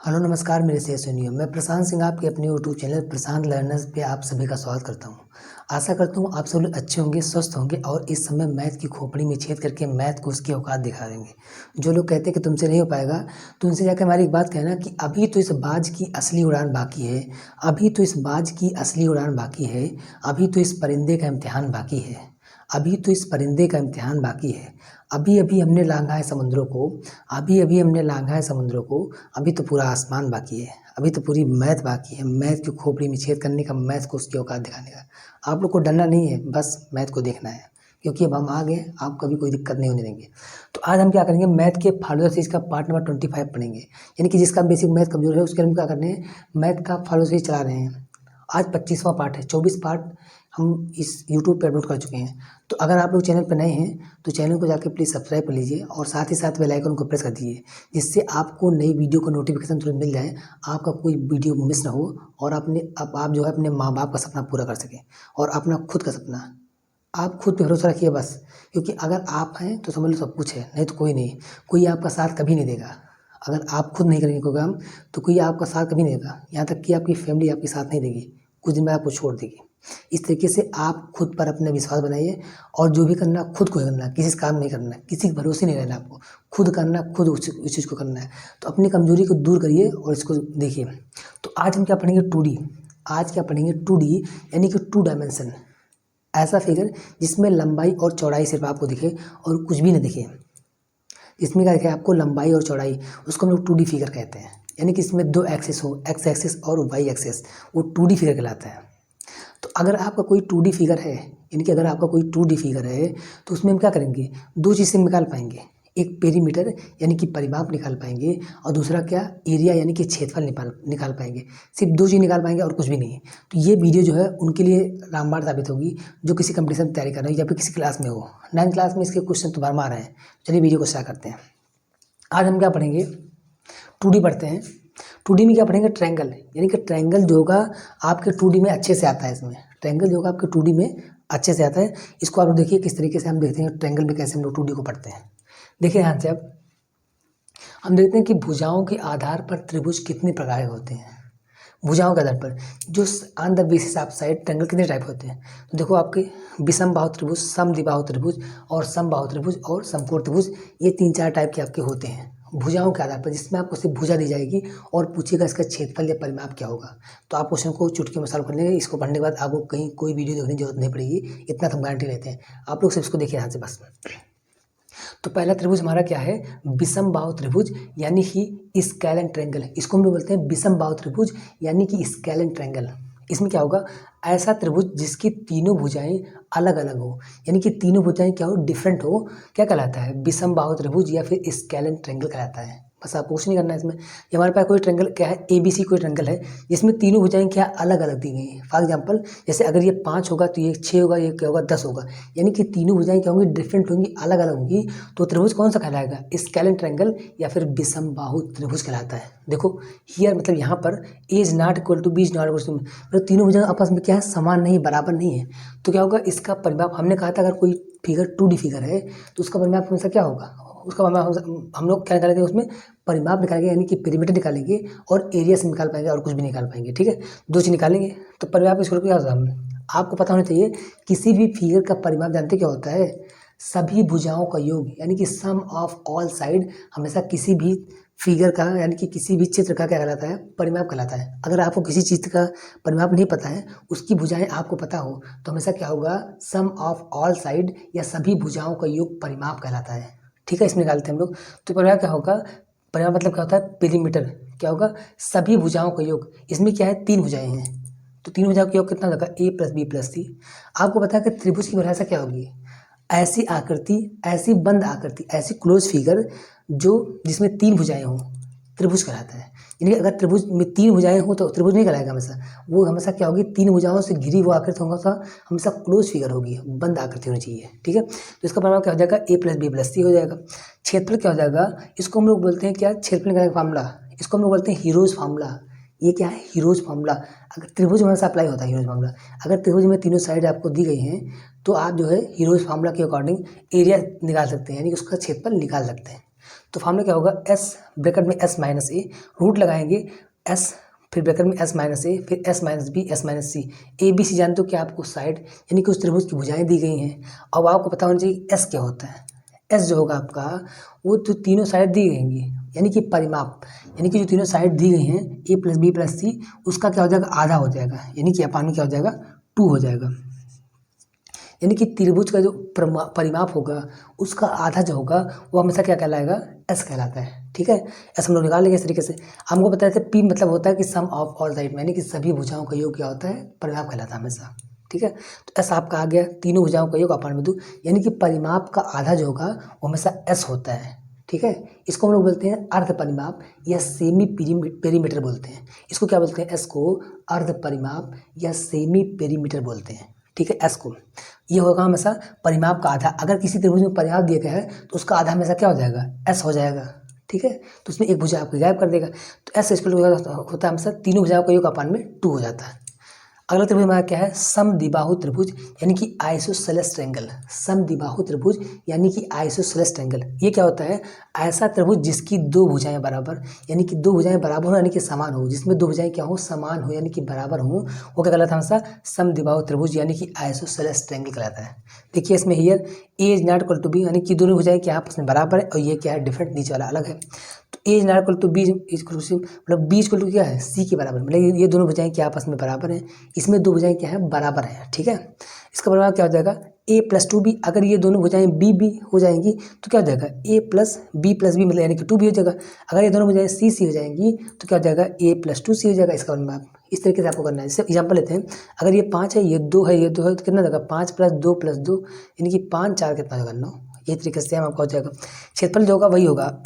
Hello नमस्कार मेरे से सुनिए। मैं प्रशांत सिंह आपके अपने यूट्यूब चैनल प्रशांत लर्नर्स पे आप सभी का स्वागत करता हूँ। आशा करता हूँ आप सब लोग अच्छे होंगे, स्वस्थ होंगे और इस समय मैथ की खोपड़ी में छेद करके मैथ को उसकी औकात दिखा देंगे। जो लोग कहते हैं कि तुमसे नहीं हो पाएगा, तो उनसे जाकर हमारी एक बात कहना कि अभी तो इस बाज की असली उड़ान बाकी है, अभी तो इस बाज की असली उड़ान बाकी है, अभी तो इस परिंदे का इम्तिहान बाकी है, अभी तो इस परिंदे का इम्तिहान बाकी है। अभी अभी हमने लांघा है समुद्रों को, अभी अभी हमने लांघा है समुद्रों को, अभी तो पूरा आसमान बाकी है, अभी तो पूरी मैथ बाकी है, मैथ की खोपड़ी में छेद करने का, मैथ को उसकी औकात दिखाने का। आप लोग को डरना नहीं है, बस मैथ को देखना है, क्योंकि अब हम आ गए, आप कभी कोई दिक्कत नहीं होने देंगे। तो आज हम क्या करेंगे, मैथ के फार्मूला सीरीज का पार्ट नंबर 25 पढ़ेंगे। यानी कि जिसका बेसिक मैथ कमजोर है उसके लिए हम क्या करने हैं, मैथ का फार्मूला सीरीज चला रहे हैं। आज 25वां पार्ट है, 24 पार्ट हम इस यूट्यूब पे अपलोड कर चुके हैं। तो अगर आप लोग चैनल पर नए हैं तो चैनल को जाकर प्लीज़ सब्सक्राइब कर लीजिए और साथ ही साथ बेल आइकन को प्रेस कर दीजिए, जिससे आपको नई वीडियो का नोटिफिकेशन तुरंत मिल जाए, आपका कोई वीडियो मिस ना हो और आप जो है अपने माँ बाप का सपना पूरा कर सकें और अपना खुद का सपना। आप खुद पे भरोसा रखिए बस, क्योंकि अगर आप हैं तो समझ लो सब कुछ है, नहीं तो कोई नहीं। कोई आपका साथ कभी नहीं देगा। अगर आप खुद नहीं करेंगे कोई काम तो कोई आपका साथ कभी नहीं देगा, यहाँ तक कि आपकी फैमिली आपके साथ नहीं देगी, कुछ दिन में आपको छोड़ देगी। इस तरीके से आप खुद पर अपना विश्वास बनाइए और जो भी करना खुद को ही करना, किसी से काम नहीं करना, किसी के भरोसे नहीं रहना, आपको खुद करना, खुद उस चीज़ को करना है। तो अपनी कमजोरी को दूर करिए और इसको देखिए। तो आज हम क्या पढ़ेंगे, 2D। आज क्या पढ़ेंगे, 2D यानी कि 2 डायमेंशन। ऐसा फिगर जिसमें लंबाई और चौड़ाई सिर्फ आपको दिखे और कुछ भी न दिखे, जिसमें क्या दिखे आपको लंबाई और चौड़ाई, उसको हम लोग 2D फिगर कहते हैं। यानी कि इसमें 2 एक्सिस हो, एक्स एक्सिस और वाई एक्सिस, वो 2D फिगर कहलाता है। तो अगर आपका कोई 2D फिगर है, यानी कि अगर आपका कोई 2D फिगर है तो उसमें हम क्या करेंगे, दो चीज़ें निकाल पाएंगे। एक पेरीमीटर यानी कि परिमाप निकाल पाएंगे और दूसरा क्या, एरिया यानी कि क्षेत्रफल निकाल पाएंगे। सिर्फ दो चीज़ निकाल पाएंगे और कुछ भी नहीं। तो ये वीडियो जो है उनके लिए रामबाण साबित होगी जो किसी कंपटीशन की तैयारी कर रहे हैं या फिर किसी क्लास में हो। 9th क्लास में इसके क्वेश्चन तो भरमार हैं। चलिए वीडियो को स्टार्ट करते हैं। आज हम क्या पढ़ेंगे, 2D पढ़ते हैं। 2D में क्या पढ़ेंगे, ट्रायंगल। यानी कि ट्रायंगल जो होगा आपके 2D में अच्छे से आता है। इसमें ट्रायंगल जो होगा आपके 2D में अच्छे से आता है। इसको आप लोग देखिए किस तरीके से हम देखते हैं ट्रायंगल में, कैसे हम लोग 2D को पढ़ते हैं। देखिए ध्यान से, अब हम देखते हैं कि भुजाओं के आधार पर त्रिभुज कितने प्रकार के होते हैं। भुजाओं के आधार पर जो on the basis of side triangle कितने टाइप होते हैं। तो देखो आपके विषम बाहु त्रिभुज, समद्विबाहु त्रिभुज और समबाहु त्रिभुज और समकोण त्रिभुज, ये 3-4 टाइप के आपके होते हैं भुजाओं के आधार पर, जिसमें आपको सिर्फ भुजा दी जाएगी और पूछेगा इसका क्षेत्रफल या परिमाप क्या होगा। तो आप क्वेश्चन को चुटकी में सॉल्व कर लेंगे। इसको पढ़ने के बाद आपको कहीं कोई वीडियो देखने की जरूरत नहीं पड़ेगी, इतना तो हम गारंटी लेते हैं। आप लोग सिर्फ इसको देखिए ध्यान से बस। तो पहला त्रिभुज हमारा क्या है, विषम बाहु त्रिभुज यानी कि स्केलेन ट्रायंगल। इसको हम लोग बोलते हैं विषम बाहु त्रिभुज यानी कि स्केलेन ट्रायंगल। इसमें क्या होगा, ऐसा त्रिभुज जिसकी तीनों भुजाएं अलग अलग हो, यानी कि तीनों भुजाएं क्या हो, डिफरेंट हो, क्या कहलाता है, विषम बाहु त्रिभुज या फिर स्केलेन ट्रायंगल कहलाता है। बस आपको कुछ नहीं करना है इसमें। ये हमारे पास कोई ट्रायंगल क्या है, ABC कोई ट्रायंगल है जिसमें तीनों भुजाएं क्या अलग अलग दी गई हैं। फॉर एग्जाम्पल जैसे अगर ये 5 होगा तो ये 6 होगा, ये क्या होगा 10 होगा, यानी कि तीनों भुजाएं क्या होंगी, डिफरेंट होंगी, अलग अलग होंगी। तो त्रिभुज कौन सा कहलाएगा, स्केलेन ट्रायंगल या फिर विषम बाहु त्रिभुज कहलाता है। देखो हियर मतलब यहाँ पर A is not equal to B is not equal to, मतलब तीनों भुजाएं आपस में क्या है, समान नहीं, बराबर नहीं है। तो क्या होगा, इसका परिमाप हमने कहा था अगर कोई फिगर 2D फिगर है तो उसका परिमाप हमेशा क्या होगा, उसका परिमाप हम लोग क्या निकालेंगे, उसमें परिमाप निकालेंगे यानी कि पेरीमीटर निकालेंगे और एरिया से निकाल पाएंगे और कुछ भी निकाल पाएंगे। ठीक है, दो चीज निकालेंगे। तो परिमाप इसको क्या होता है, आपको पता होना चाहिए किसी भी फिगर का परिमाप जानते क्या होता है, सभी भुजाओं का योग, यानी कि सम ऑफ ऑल साइड हमेशा किसी भी फिगर का यानी कि किसी भी चित्र का क्या कहलाता है, परिमाप कहलाता है। अगर आपको किसी चीज का परिमाप नहीं पता है, उसकी भुजाएं आपको पता हो, तो हमेशा क्या होगा, सम ऑफ ऑल साइड या सभी भुजाओं का योग परिमाप कहलाता है। ठीक है, इसमें निकालते हैं हम लोग। तो परिमाप क्या होगा, परिमाप मतलब क्या होता है, पेरीमीटर क्या होगा, सभी भुजाओं का योग। इसमें क्या है, 3 भुजाएं हैं तो 3 भुजाओं का योग कितना होगा, A + B + C। आपको पता है कि त्रिभुज की परिभाषा क्या होगी, ऐसी आकृति, ऐसी बंद आकृति, ऐसी क्लोज फिगर जो जिसमें 3 भुजाएं हों, त्रिभुज कहलाता है। यानी कि अगर त्रिभुज में 3 भुजाएं हो तो त्रिभुज नहीं कहलाएगा हमेशा, वो हमेशा क्या होगी, 3 भुजाओं से घिरी वो आकृति होगा, तो हमेशा क्लोज फिगर होगी, बंद आकृति होनी चाहिए। ठीक है, तो इसका परिणाम क्या हो जाएगा, A + B + C हो जाएगा। क्षेत्रफल क्या हो जाएगा, इसको हम लोग बोलते हैं क्या, क्षेत्रफल निकालने का फार्मूला, इसको हम लोग बोलते हैं हीरोज फार्मूला। ये क्या है, हीरोज फार्मूला। अगर त्रिभुज में हमेशा अप्लाई होता है हीरोज फार्मूला। अगर त्रिभुज में तीनों साइड आपको दी गई हैं तो आप जो है हीरोज फार्मूला के अकॉर्डिंग एरिया निकाल सकते हैं, यानी कि उसका क्षेत्रफल निकाल सकते हैं। तो फार्मूला क्या होगा, एस ब्रैकेट में एस माइनस ए, रूट लगाएंगे एस, फिर ब्रैकेट में एस माइनस ए, फिर S minus B, S minus C. A B C जानते हो क्या आपको साइड यानी कि उस त्रिभुज की भुजाएं दी गई हैं। अब आपको पता होना चाहिए एस क्या होता है। एस जो होगा आपका वो तो तीनों साइड दी गई यानी कि परिमाप, यानी कि जो तीनों साइड दी गई हैं ए प्लस बी प्लस सी, उसका क्या हो जाएगा, आधा हो जाएगा, यानी कि अपान में क्या हो जाएगा, 2 हो जाएगा। यानी कि त्रिभुज का जो परिमाप होगा उसका आधा जो होगा वो हमेशा क्या कहलाएगा, एस कहलाता है। ठीक है, ऐसा हम लोग निकाल लेंगे इस तरीके से। हमको पता है पी मतलब होता है कि सम ऑफ ऑल साइड, यानी कि सभी भुजाओं का योग क्या होता है, परिमाप कहलाता है हमेशा। ठीक है, तो एस आपका आ गया, तीनों भुजाओं का योग अपान में 2, यानी कि परिमाप का आधा जो होगा वो हमेशा एस होता है। ठीक है, इसको हम लोग बोलते हैं अर्ध परिमाप या सेमी पेरीमीटर बोलते हैं। इसको क्या बोलते हैं, एस को अर्ध परिमाप या सेमी पेरीमीटर बोलते हैं। ठीक है, एस को ये होगा हमेशा परिमाप का आधा। अगर किसी त्रिभुज में परिमाप दिया गया है तो उसका आधा हमेशा क्या हो जाएगा, एस हो जाएगा। ठीक है, तो उसमें एक भुजा आपको गायब कर देगा, तो एस इक्वल होता है हमेशा तीनों भुजाओं का योग अपान में 2 हो जाता है। अगला त्रिभुज हमारा क्या है, समद्विबाहु त्रिभुज यानी कि आइसोसेलेस ट्रायंगल। समद्विबाहु त्रिभुज यानी कि आइसोसेलेस ट्रायंगल, ये क्या होता है, ऐसा त्रिभुज जिसकी 2 भुजाएं बराबर, यानी कि 2 भुजाएं बराबर हो यानी कि समान हो, जिसमें 2 भुजाएं क्या हो, समान हो यानी कि बराबर हो, वो क्या कहलाता है हमेशा समद्विबाहु त्रिभुज यानी कि आइसोसेलेस ट्रायंगल कहलाता है। देखिए इसमें here A is not equal to B, यानी कि दोनों भुजाएं क्या आपस में बराबर है, और ये क्या है, डिफरेंट, नीचे वाला अलग है। तो A is not equal to B equal to, मतलब बी इक्वल टू क्या है, सी के बराबर, मतलब ये दोनों भुजाएं क्या आपस में बराबर हैं, इसमें 2 भुजाएं क्या है, बराबर है। ठीक है, इसका बराबर क्या हो जाएगा, ए प्लस 2b। अगर ये दोनों भुजाएं बी हो जाएंगी तो क्या हो जाएगा, ए प्लस बी मतलब यानी कि 2b हो जाएगा। अगर ये दोनों भुजाएं सी हो जाएंगी तो क्या हो जाएगा, ए प्लस 2c हो जाएगा। इसका मतलब इस तरीके से आपको करना है। जैसे एग्जाम्पल लेते हैं, अगर ये 5 है, ये 2 है, ये 2 है, तो कितना जाएगा, 5 + 2 + 2 यानी कि 5 4 कितना होगा, 9। ये तरीके से हम आपका हो जाएगा। क्षेत्रफल जो होगा वही होगा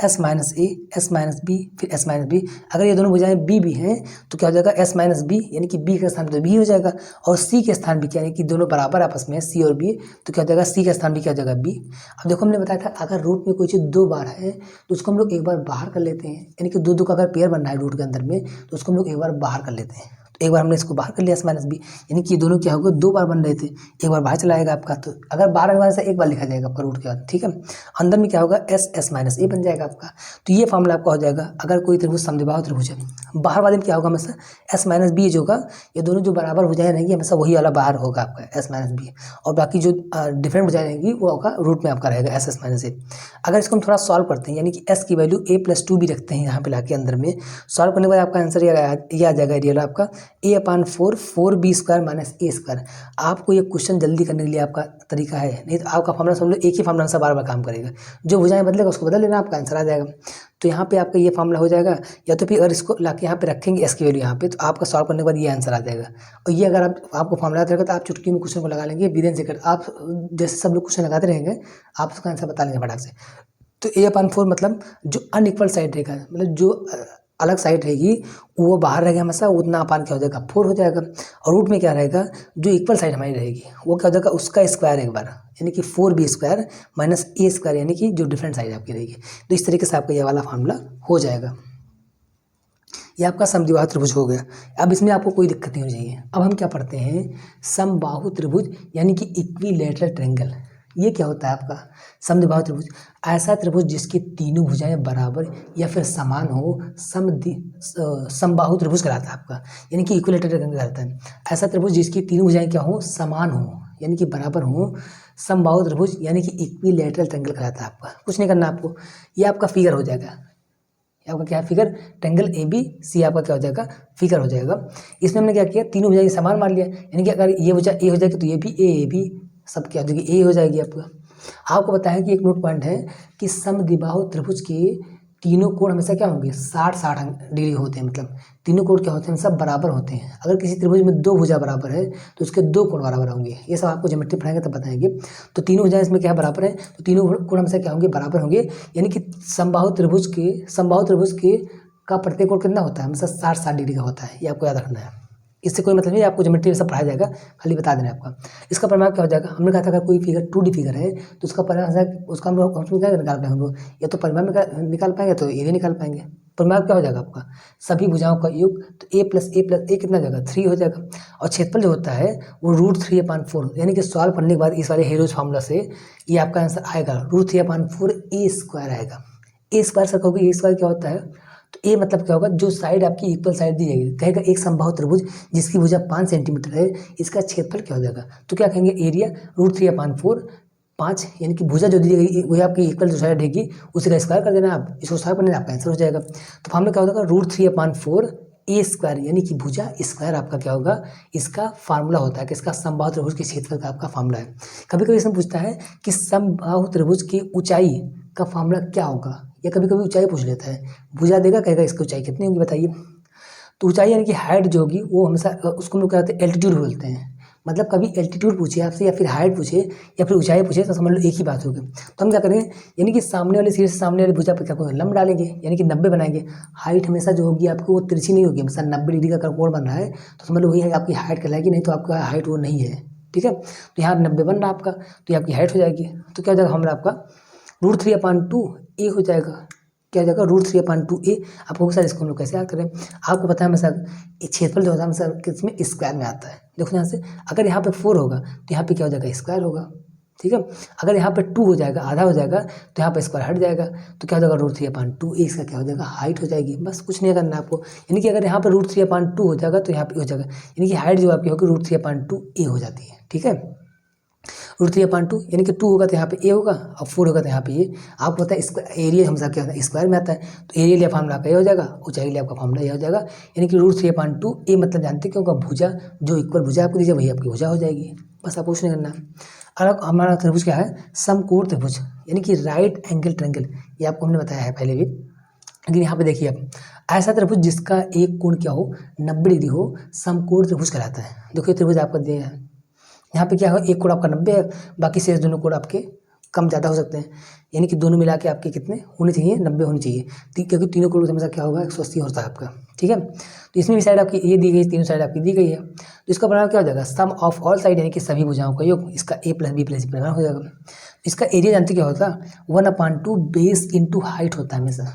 एस माइनस ए, एस माइनस बी, फिर एस माइनस बी। अगर ये दोनों भुजाएं बी हैं तो क्या हो जाएगा, एस माइनस बी, यानी कि बी के स्थान पर तो बी हो जाएगा, और सी के स्थान भी क्या, यानी कि दोनों बराबर आपस में सी और बी, तो क्या हो जाएगा, सी का स्थान भी क्या हो जाएगा, बी। अब देखो हमने बताया था अगर रूट में कोई चीज़ 2 बार है तो उसको हम लोग एक बार बाहर कर लेते हैं, यानी कि 2 का अगर पेयर बन रहा है रूट के अंदर में तो उसको हम लोग एक बार बाहर कर लेते हैं। एक बार हमने इसको बाहर कर लिया एस माइनस बी, यानी कि दोनों क्या होगा, 2 बार बन रहे थे, एक बार बाहर चला आएगा आपका, तो अगर बाहर आने से एक बार लिखा जाएगा आपका रूट के बाद। ठीक है, अंदर में क्या होगा, एस माइनस ए बन जाएगा आपका। तो ये फॉर्मूला आपका हो जाएगा अगर कोई त्रिभुज समद्विबाहु त्रिभुज है। बाहर वाले में क्या होगा, हमेशा एस माइनस बी जो होगा, ये दोनों जो बराबर भुजाएं रहेंगी हमेशा वही वाला बाहर होगा आपका एस माइनस बी, और बाकी जो डिफरेंट भुजाएं रहेंगी वो होगा रूट में आपका रहेगा एस माइनस ए। अगर इसको हम थोड़ा सॉल्व करते हैं, यानी कि एस की वैल्यू ए प्लस 2 भी रखते हैं यहाँ पे लाके अंदर में, सॉल्व करने के बाद आपका आंसर ये आ जाएगा रियल आपका a/4 माइनस ए स्क्वायर। आपको ये क्वेश्चन जल्दी करने के लिए आपका तरीका है, नहीं तो आपका फॉर्मूला समझ लो एक ही फॉर्मूला से बार बार काम करेगा, जो भुजाएं बदलेगा उसको बदल लेना, आपका आंसर आ जाएगा। तो यहाँ पे आपका ये फॉर्मूला हो जाएगा, या तो फिर अगर इसको लाके यहाँ पे रखेंगे एस की वैल्यू यहाँ पे, तो आपका सॉल्व करने के बाद ये आंसर आ जाएगा। और ये अगर आपको फॉर्मूला रहेगा तो आप चुटकी में क्वेश्चन को लगा लेंगे विदिन सेकंड, आप जैसे सब लोग क्वेश्चन लगाते रहेंगे आप उसका आंसर बता लेंगे फटाक से। तो a/4 मतलब जो अनइक्वल साइड रहेगा, मतलब जो अलग साइड रहेगी वो बाहर रहेगा हमेशा, उतना अपान क्या हो जाएगा, 4 हो जाएगा। और रूट में क्या रहेगा, जो इक्वल साइड हमारी रहेगी वो क्या हो जाएगा, उसका स्क्वायर एक बार, यानी कि 4b² माइनस a² यानी कि जो डिफरेंट साइड आपकी रहेगी। तो इस तरीके से आपका ये वाला फॉर्मूला हो जाएगा। ये आपका समद्विबाहु त्रिभुज हो गया। अब इसमें आपको कोई दिक्कत नहीं होनी चाहिए। अब हम क्या पढ़ते हैं, समबाहु त्रिभुज यानी कि इक्विलैटरल ट्रायंगल। ये क्या होता है आपका समद्विबाहु त्रिभुज, ऐसा त्रिभुज जिसकी तीनों भुजाएं बराबर या फिर समान हो, समबाहु त्रिभुज कहलाता है आपका, यानी कि इक्विलैटरल ट्रायंगल कहलाता है। ऐसा त्रिभुज जिसकी तीनों भुजाएं क्या हो, समान हो यानी कि बराबर हो, समबाहु त्रिभुज यानी कि इक्विलैटरल ट्रायंगल कहलाता है आपका। कुछ नहीं करना आपको, ये आपका फिगर हो जाएगा, आपका क्या है फिगर, ट्रायंगल ABC आपका क्या हो जाएगा, फिगर हो जाएगा। इसमें हमने क्या किया, तीनों भुजाएं समान मान लिया, यानी कि अगर ये भुजा ए हो जाएगी तो ये भी ए भी सब क्या हो जाएगी, ए हो जाएगी आपका। आपको बताया कि एक नोट पॉइंट है कि समद्विबाहु त्रिभुज के तीनों कोण हमेशा क्या होंगे, 60-60 डिग्री होते हैं, मतलब तीनों कोण क्या होते हैं, सब बराबर होते हैं। अगर किसी त्रिभुज में 2 भुजा बराबर है तो उसके 2 कोण बराबर होंगे। ये सब आपको ज्योमेट्री पढ़ाएंगे तब बताएंगे। तो तीनों भुजाएं इसमें क्या बराबर है, तो तीनों कोण हमेशा क्या होंगे, बराबर होंगे। यानी कि समबाहु त्रिभुज के का प्रत्येक कोण कितना होता है, हमेशा 60-60 डिग्री का होता है। ये आपको याद रखना है, इससे कोई मतलब नहीं, आपको ज्योमेट्री में सब पढ़ाया जाएगा, खाली बता देना आपका। इसका परिमाप क्या हो जाएगा, हमने कहा था अगर कोई फिगर 2D फिगर है तो उसका परिमाप, उसका हम लोग क्या निकाल पाएंगे, हम लोग या तो परिमाप निकाल पाएंगे तो एरिया निकाल पाएंगे। परिमाप क्या हो जाएगा आपका, सभी भुजाओं का योग, तो a + a कितना जाएगा, 3 हो जाएगा। और क्षेत्रफल जो होता है वो √3/4, यानी कि सॉल्व करने के बाद इस वाले हेरोज फार्मूला से ये आपका आंसर आएगा √3/4 a² आएगा। ए स्क्वायर सर कहोगे ए स्क्वायर क्या होता है, तो ए मतलब क्या होगा, जो साइड आपकी इक्वल साइड दी जाएगी, कहेगा एक समबाहु त्रिभुज जिसकी भुजा 5 सेंटीमीटर है, इसका क्षेत्रफल क्या हो जाएगा, तो क्या कहेंगे एरिया √3/4, 5 यानी कि भुजा जो दी जाएगी वही आपकी इक्वल जो साइड रहेगी उसी का स्क्वायर कर देना आप, इसको स्क्वायर करने आपका आंसर हो जाएगा। तो फॉर्मूला क्या होगा, √3/4 ए स्क्वायर यानी कि भुजा स्क्वायर आपका क्या होगा, इसका फार्मूला होता है कि इसका समबाहु त्रिभुज के क्षेत्रफल का आपका फार्मूला है। कभी कभी इसमें पूछता है कि समबाहु त्रिभुज की ऊंचाई का फार्मूला क्या होगा, या कभी कभी ऊंचाई पूछ लेता है, भुजा देगा कहेगा इसकी ऊंचाई कितनी होगी बताइए। तो ऊंचाई यानी कि हाइट जो होगी वो हमेशा उसको हम लोग क्या कहते हैं, एल्टीट्यूड बोलते हैं। मतलब कभी एल्टीट्यूड पूछे आपसे या फिर हाइट पूछे या फिर ऊंचाई पूछे तो समझ लो एक ही बात होगी। तो हम क्या करेंगे, यानी कि सामने वाले सिरे से सामने वाली भुजा पर क्या करेंगे, लंब डालेंगे यानी कि 90 बनाएंगे। हाइट हमेशा जो होगी आपकी वो तिरछी नहीं होगी, हमेशा 90 डिग्री का कोण बन रहा है तो समझ लो वही है आपकी हाइट कहलाएगी, नहीं तो आपका हाइट वो नहीं है। ठीक है, तो यहाँ 90 बन रहा आपका, तो ये आपकी हाइट हो जाएगी। तो क्या हो जाएगा हमारा आपका √3/2 ए हो जाएगा, क्या हो जाएगा √3/2 ए। आपको सर इसको हम लोग कैसे याद करें, आपको पता है हमेशा क्षेत्रफल जो होता है हमेशा किसमें, स्क्वायर में आता है। देखो यहाँ से अगर यहाँ पे 4 होगा तो यहाँ पे क्या हो जाएगा, स्क्वायर होगा। ठीक है, अगर यहाँ पे 2 हो जाएगा, आधा हो जाएगा, तो यहाँ पे स्क्वायर हट जाएगा, तो क्या हो जाएगा √3/2 ए, इसका क्या हो जाएगा, हाइट हो जाएगी। बस कुछ नहीं करना आपको, यानी कि अगर यहाँ पे √3/2 हो जाएगा तो यहाँ पे हो जाएगा, यानी कि हाइट जो आपकी होगी √3/2 ए हो जाती है। ठीक है, √3/2 यानी कि 2 होगा तो यहाँ पे ए होगा और 4 होगा तो यहाँ पे ये। आपको पता है एरिया हमेशा क्या होता है, स्क्वायर में आता है, तो एरिया लिया फार्मूला का ये हो जाएगा, ऊंचाई लिया आपका फार्मूला ये हो जाएगा। यानी कि √3/2 ए मतलब जानते क्यों का भुजा, जो इक्वल भुजा आपको दीजिए वही आपकी भुजा हो जाएगी। बस आप कुछ नहीं करना। और हमारा त्रिभुज क्या है, समकोण त्रिभुज यानी कि राइट एंगल ट्रायंगल, ये आपको हमने बताया है पहले भी। लेकिन यहाँ पे देखिए आप, ऐसा त्रिभुज जिसका एक कोण क्या हो, 90 डिग्री हो, समकोण त्रिभुज कहलाता है। देखिए त्रिभुज आपका दिया है, यहाँ पे क्या हो, एक कोण आपका 90 है, बाकी शेष दोनों कोण आपके कम ज़्यादा हो सकते हैं, यानी कि दोनों मिला के आपके कितने होने चाहिए, 90 होने चाहिए, क्योंकि तीनों कोण हमेशा क्या होगा 180 होता है आपका। ठीक है, तो इसमें भी साइड आपकी ए दी गई, तीनों साइड आपकी दी गई है, तो इसका परिणाम क्या हो जाएगा, सम ऑफ ऑल साइड यानी कि सभी भुजाओं का योग, इसका a + b + c परिणाम हो जाएगा। इसका एरिया जानते क्या होता है, 1/2 बेस इंटू हाइट होता है हमेशा।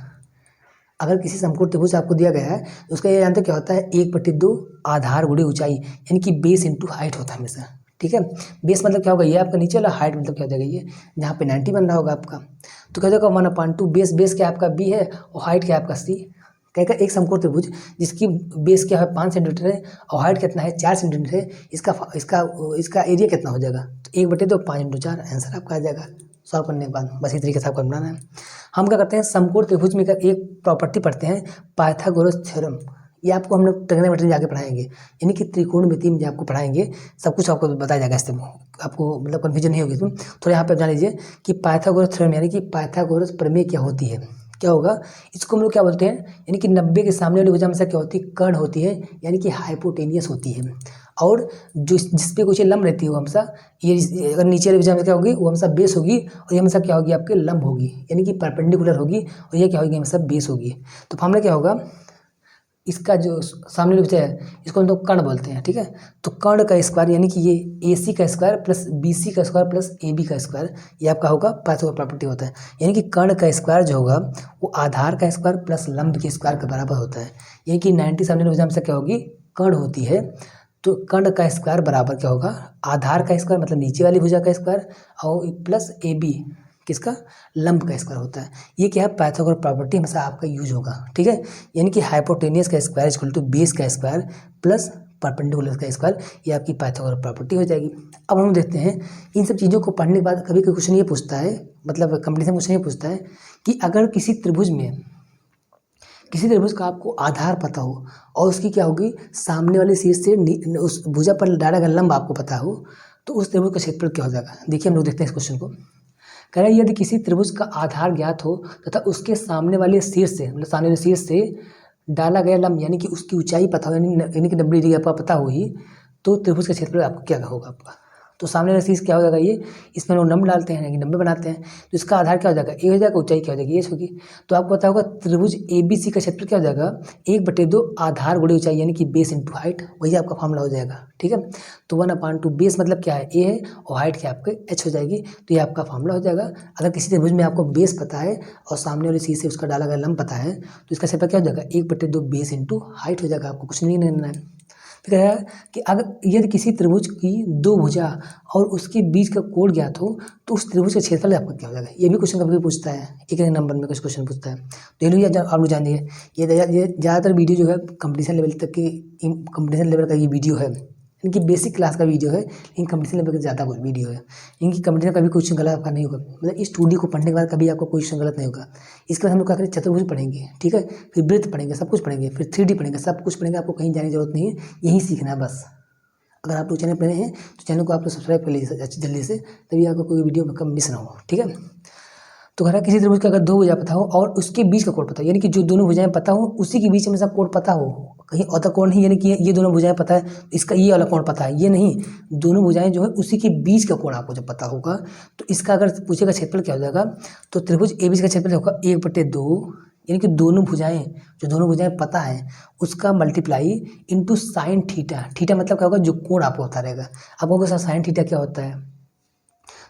अगर किसी समकोण त्रिभुज आपको दिया गया है तो उसका ये जानते क्या होता है, 1/2 आधार गुणे ऊंचाई यानी कि बेस इंटू हाइट होता है हमेशा। ठीक है, बेस मतलब क्या होगा, ये आपका नीचे वाला, हाइट मतलब क्या हो जाएगा ये जहाँ पे 90 बन रहा होगा आपका, तो क्या हो जाएगा 1/2 बेस क्या आपका b है और हाइट क्या आपका c। कहेगा एक समकोण त्रिभुज जिसकी बेस क्या है 5 सेंटीमीटर है और हाइट कितना है 4 सेंटीमीटर है, इसका एरिया कितना हो जाएगा, तो 1/2 5 × 4 आंसर आपका आ जाएगा सॉल्व करने के बाद। बस इस तरीके से आपको बनाना है। हम क्या करते हैं, समकोण त्रिभुज में का एक प्रॉपर्टी पढ़ते हैं, पाइथागोरस थ्योरम। ये आपको हम लोग ट्रिग्नोमेट्री में जाके पढ़ाएंगे, यानी कि त्रिकोणमिति में आपको पढ़ाएंगे, सब कुछ आपको बताया जाएगा। इससे आपको मतलब कन्फ्यूजन नहीं होगी। तुम थोड़ा यहाँ पे जान लीजिए कि पाइथागोरस थ्योरम यानी कि पाइथागोरस प्रमेय क्या होती है, क्या होगा, इसको हम लोग क्या बोलते हैं, यानी कि 90 के सामने वाली भुजा हमेशा क्या होती है, कर्ण होती है, यानी कि हाइपोटेनियस होती है, और जो जिस पे कुछ लंब रहती है वो हमेशा, ये अगर नीचे वाली भुजा में क्या होगी वो हमेशा बेस होगी, और ये हमेशा क्या होगी आपके लंब होगी, यानी कि परपेंडिकुलर होगी, और ये क्या होगी हमेशा बेस होगी। तो फार्मूला क्या होगा, इसका जो सामने वाली भुजा है इसको हम लोग कर्ण बोलते हैं। ठीक है, तो कर्ण का स्क्वायर यानी कि ये AC का स्क्वायर प्लस BC का स्क्वायर प्लस AB का स्क्वायर, ये आपका होगा पाइथागोरस प्रॉपर्टी होता है। यानी कि कर्ण का स्क्वायर जो होगा वो आधार का स्क्वायर प्लस लंब के स्क्वायर के बराबर होता है, यानी कि 90 सामने वाली भुजा हमेशा क्या होगी, कर्ण होती है, तो कर्ण का स्क्वायर बराबर क्या होगा, आधार का स्क्वायर मतलब नीचे वाली भुजा का स्क्वायर और प्लस AB किसका, लंब का स्क्वायर होता है। ये क्या है, पाइथागोरस प्रॉपर्टी हमेशा आपका यूज होगा। ठीक है, यानी कि हाइपोटेनियस का स्क्वायर इक्वल टू बेस का स्क्वायर प्लस परपेंडिकुलर का स्क्वायर, ये आपकी पाइथागोरस प्रॉपर्टी हो जाएगी। अब हम देखते हैं इन सब चीज़ों को पढ़ने के बाद कभी कोई क्वेश्चन ये पूछता है, मतलब कंपटीशन क्वेश्चन ये पूछता है कि अगर किसी त्रिभुज का आपको आधार पता हो और उसकी क्या होगी, सामने वाले शीर्ष से उस भुजा पर डाला गया लंब आपको पता हो, तो उस त्रिभुज का क्षेत्रफल क्या हो जाएगा। देखिए हम लोग देखते हैं इस क्वेश्चन को। कह रहा है यदि किसी त्रिभुज का आधार ज्ञात हो तथा उसके सामने वाले शीर्ष से, मतलब सामने वाले शीर्ष से डाला गया लंब यानी कि उसकी ऊंचाई पता हो, यानी कि 90 डिग्री आपका पता हो ही, तो त्रिभुज का क्षेत्रफल आपको क्या होगा आपका। तो सामने वाला शीर्ष क्या हो जाएगा, ये इसमें लोग नंबर डालते हैं, यानी 90 बनाते हैं, तो इसका आधार क्या हो जाएगा, ए हो जाएगा, ऊंचाई क्या हो जाएगी, एच होगी। तो आपको पता होगा त्रिभुज ABC का क्षेत्रफल क्या हो जाएगा, 1/2 आधार गुणे ऊंचाई यानी कि बेस इंटू हाइट, वही आपका फॉर्मूला हो जाएगा। ठीक है, तो 1/2 बेस मतलब क्या है, ए है, और हाइट क्या आपके एच हो जाएगी, तो ये आपका फॉर्मूला हो जाएगा। अगर किसी त्रिभुज में आपको बेस पता है और सामने वाले शीर्ष से उसका डाला गया लंब पता है, तो इसका क्षेत्रफल क्या हो जाएगा, 1/2 बेस इंटू हाइट हो जाएगा, आपको कुछ नहीं करना है। फिर कह रहा है कि अगर यदि किसी त्रिभुज की दो भुजा और उसके बीच का कोण ज्ञात हो तो उस त्रिभुज का क्षेत्रफल आपका क्या हो जाएगा। ये भी क्वेश्चन कभी पूछता है, एक नंबर में कुछ क्वेश्चन पूछता है। तो ये लोग आप लोग जानिए, ये ज़्यादातर वीडियो जो है कंपटीशन लेवल तक की, कंपटीशन लेवल का ये वीडियो है, इनकी बेसिक क्लास का वीडियो है, लेकिन कंपटीशन लेवल का ज़्यादा वीडियो है। इनकी कंपटीशन कभी क्वेश्चन गलत आपका नहीं होगा, मतलब इस 2D को पढ़ने के बाद कभी आपका क्वेश्चन गलत नहीं होगा। इसके बाद हम लोग क्या करें, चतुर्भुज पढ़ेंगे, ठीक है, फिर वृत्त पढ़ेंगे, सब कुछ पढ़ेंगे, फिर 3D पढ़ेंगे, सब कुछ पढ़ेंगे। आपको कहीं जाने की जरूरत नहीं है, यहीं सीखना है बस। अगर आप लोग चैनल पर नए हैं तो चैनल को आप लोग सब्सक्राइब कर लीजिए जल्दी से, तभी आपको कोई वीडियो कम मिस ना हो, ठीक है। तो कह रहा है किसी त्रिभुज का अगर दो भुजा पता हो और उसके बीच का कोण पता हो, यानी कि जो दोनों भुजाएं पता हो उसी के बीच में सब कोण पता हो, कहीं और कोण नहीं, यानी कि ये दोनों भुजाएं पता है इसका ये वाला कोण पता है, ये नहीं, दोनों भुजाएं जो है उसी के बीच का कोण आपको जब पता होगा तो इसका अगर पूछेगा क्षेत्रफल क्या हो जाएगा, तो त्रिभुज ए बी का क्षेत्रफल होगा 1/2, यानी कि दोनों भुजाएं, जो दोनों भुजाएं पता है उसका multiply into sine theta. Theta मतलब क्या होगा, जो कोण आपको होता रहेगा। आप कहोगे सर साइन थीटा क्या होता है,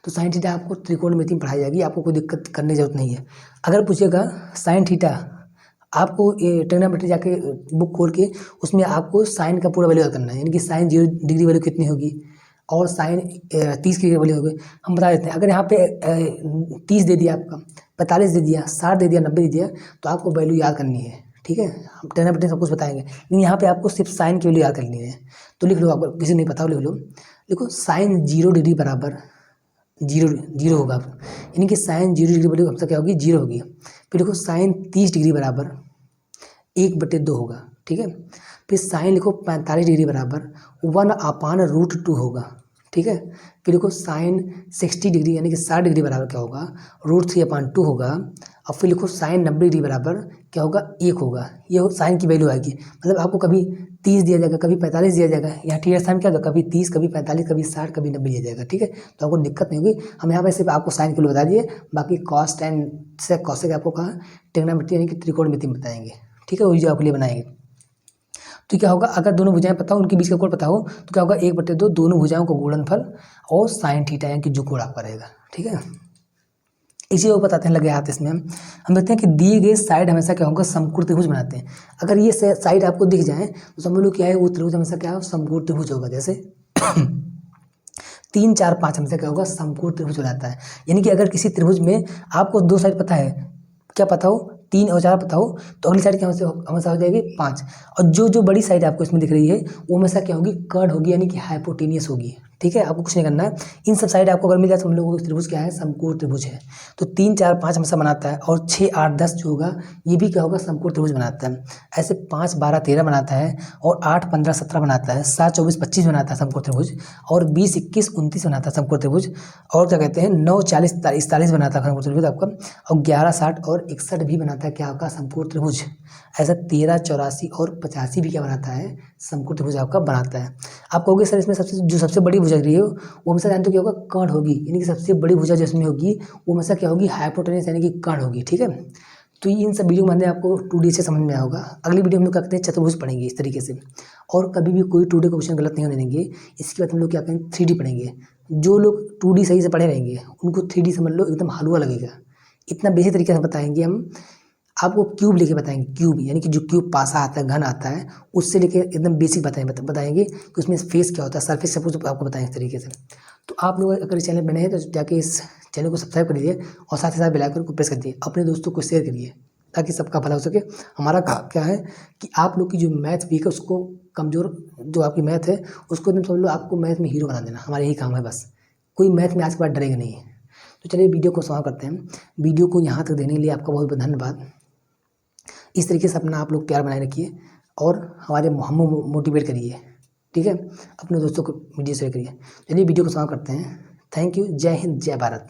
तो साइन थीटा आपको त्रिकोणमिति में पढ़ाई जाएगी, आपको कोई दिक्कत करने की जरूरत नहीं है। अगर पूछेगा साइन थीटा, आपको ये ट्रिग्नोमेट्री जाके बुक खोल के उसमें आपको साइन का पूरा वैल्यू करना है, यानी कि साइन 0 डिग्री वैल्यू कितनी होगी और साइन 30 की वैल्यू होगी। हम बता देते हैं, अगर यहाँ पे 30 दे दिया, आपका 45 दे दिया, 60 दे दिया, 90 दे दिया, तो आपको वैल्यू याद करनी है, ठीक है। हम ट्रिग्नोमेट्री सब कुछ बताएंगे, लेकिन यहाँ पे आपको सिर्फ साइन की वैल्यू याद करनी है। तो लिख लो, आपको किसी नहीं पता हो लिख लो, देखो साइन 0 डिग्री बराबर 0 होगा, यानी कि साइन 0 डिग्री बराबर हमसे क्या होगी, 0 होगी। फिर देखो साइन 30 डिग्री बराबर 1/2 होगा, ठीक है। फिर साइन लिखो 45 डिग्री बराबर 1/√2 होगा, ठीक है। फिर देखो साइन 60 डिग्री यानी कि 60 डिग्री बराबर क्या होगा, √3/2 होगा। और फिर लिखो साइन 90 डिग्री बराबर क्या होगा, 1 होगा। ये साइन की वैल्यू आएगी, मतलब आपको कभी 30 दिया जाएगा, कभी 45 दिया जाएगा, यहाँ टी साइन क्या होगा, कभी 30, कभी 45, कभी 60, कभी 90 दिया जाएगा, ठीक है। तो आपको दिक्कत नहीं होगी। हम यहाँ पे सिर्फ आपको साइन के लिए बता दिए, बाकी कॉस्ट एंड से कॉसेक आपको कहाँ ट्रिग्नोमेट्री यानी कि त्रिकोणमिति में बताएंगे, ठीक है, वही जो आपके लिए बनाएंगे। तो क्या होगा, अगर दोनों भुजाएं पता हो उनके बीच का कोण पता हो तो क्या होगा, 1/2 दोनों भुजाओं का गुणनफल और साइन थीटा यानी कि जो कोण आपका रहेगा, ठीक है। इसी को बताते हैं लगे हाथ इसमें हम देखते हैं कि दिए गए साइड हमेशा क्या होगा, समकोण त्रिभुज बनाते हैं। अगर ये साइड आपको दिख जाए तो समझ लो क्या है, वो त्रिभुज हमेशा क्या है, समकोण त्रिभुज होगा। जैसे 3 4 5 हमेशा क्या होगा, समकोण त्रिभुज हो जाता है। यानी कि अगर किसी त्रिभुज में आपको दो साइड पता है, क्या पता हो, 3 और 4 पता हो, तो अगली साइड क्या हमेशा हो जाएगी 5। और जो बड़ी साइड आपको इसमें दिख रही है वो हमेशा क्या होगी, कर्ड होगी, यानी कि हाइपोटेनियस होगी, ठीक है। आपको कुछ नहीं करना है, इन सब साइड आपको अगर मिल जाए तो हम लोग त्रिभुज क्या है, समकोण त्रिभुज है। तो 3 4 5 हमेशा बनाता है, और 6 8 10 जो होगा ये भी क्या होगा, समकोण त्रिभुज बनाता है। ऐसे 5 12 13 बनाता है, और 8 15 17 बनाता है, 7 24 25 बनाता है समकोण त्रिभुज, और 20 21 29 बनाता है समकोण त्रिभुज, और क्या कहते हैं 9 40 41 बनाता है समकोण त्रिभुज आपका, और 11 60 और 61 भी बनाता है क्या आपका, समकोण त्रिभुज। ऐसा 13 84 और 85 भी क्या बनाता है, समकोण त्रिभुज आपका बनाता है। आप कहोगे सर इसमें सबसे बड़ी भुजा रही है वो हमेशा जानते हो क्या होगा, कर्ण होगी, यानी कि सबसे बड़ी भुजा जो इसमें होगी वो हमेशा क्या होगी, हाइपोटेनस यानी कि कर्ण होगी, ठीक है। तो इन सब वीडियो में आपको 2D से समझ में आया होगा। अगली वीडियो हम लोग क्या करते हैं, चतुर्भुज पढ़ेंगे इस तरीके से, और कभी भी कोई 2D क्वेश्चन गलत नहीं होने देंगे। इसके बाद हम लोग क्या करेंगे, 3D पढ़ेंगे। जो लोग 2D सही से पढ़े रहेंगे उनको 3D समझ लो एकदम हलवा लगेगा, इतना बेसिक तरीके से बताएंगे हम। आपको क्यूब लेके बताएंगे, क्यूब यानी कि जो क्यूब पासा आता है, घन आता है, उससे लेके एकदम बेसिक बताएंगे कि उसमें फेस क्या होता है, सरफेस सब कुछ आपको बताएंगे इस तरीके से। तो आप लोग अगर इस चैनल बने हैं तो जाके इस चैनल को सब्सक्राइब कर दीजिए, और साथ ही साथ बेल आइकन को प्रेस कर दीजिए, अपने दोस्तों को शेयर करिए ताकि सबका भला हो सके। हमारा काम क्या है कि आप लोग की जो मैथ वीक है उसको कमज़ोर, जो आपकी मैथ है उसको एकदम समझ लो आपको मैथ में हीरो बना देना, हमारा यही काम है बस। कोई मैथ में आज के बाद डरेगा नहीं है। तो चलिए वीडियो को समाप्त करते हैं। वीडियो को यहाँ तक देने के लिए आपका बहुत बहुत धन्यवाद। इस तरीके से अपना आप लोग प्यार बनाए रखिए और हमें मोटिवेट करिए, ठीक है। अपने दोस्तों को वीडियो शेयर करिए। चलिए वीडियो को समाप्त करते हैं। Thank you. जय हिंद, जय भारत।